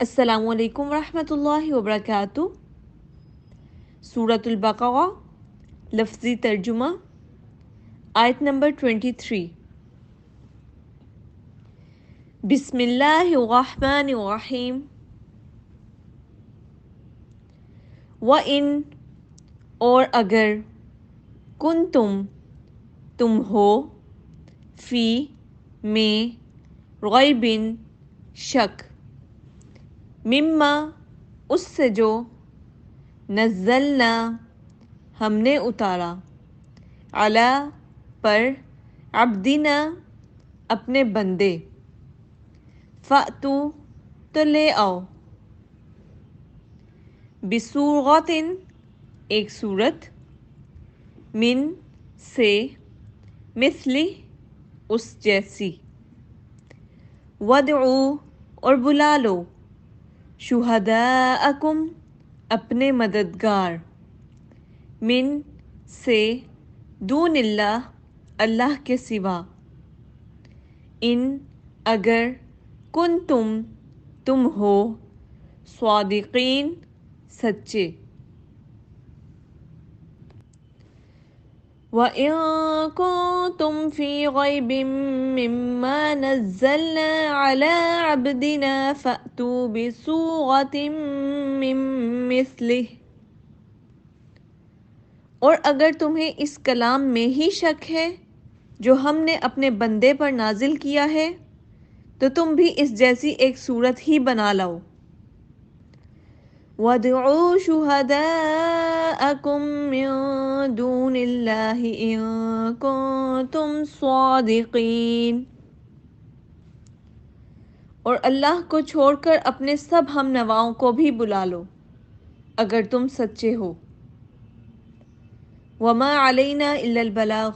السلام علیکم ورحمۃ اللہ وبرکاتہ۔ سورۃ البقرہ لفظی ترجمہ، آیت نمبر 23۔ بسم اللہ الرحمن الرحیم۔ وَإِن اور اگر، تم ہو، فی میں، ریبٍ شک، مما اس سے جو، نزلنا ہم نے اتارا، علی پر، عبدنا اپنے بندے، فأتو تو لے آؤ، بسورۃ ایک سورت، من سے، مثلی اس جیسی، ودعو اور بلا لو، شہداءکم اپنے مددگار، من سے، دون اللہ اللہ کے سوا، ان اگر، تم ہو، صادقین سچے، وَإِن كُنتُمْ فِي رَيْبٍ مِّمَّا نَزَّلْنَا عَلَىٰ عَبْدِنَا فَأْتُوا بِسُورَةٍ مِّن مِّثْلِهِ اور اگر تمہیں اس کلام میں ہی شک ہے جو ہم نے اپنے بندے پر نازل کیا ہے، تو تم بھی اس جیسی ایک صورت ہی بنا لاؤ، وَادْعُوا شُهَدَاءَكُم مِّن دُونِ اللَّهِ إِن كُنتُمْ صَادِقِينَ اور اللہ کو چھوڑ کر اپنے سب ہم نواؤں کو بھی بلا لو اگر تم سچے ہو، وَمَا عَلَيْنَا إِلَّا الْبَلَاغُ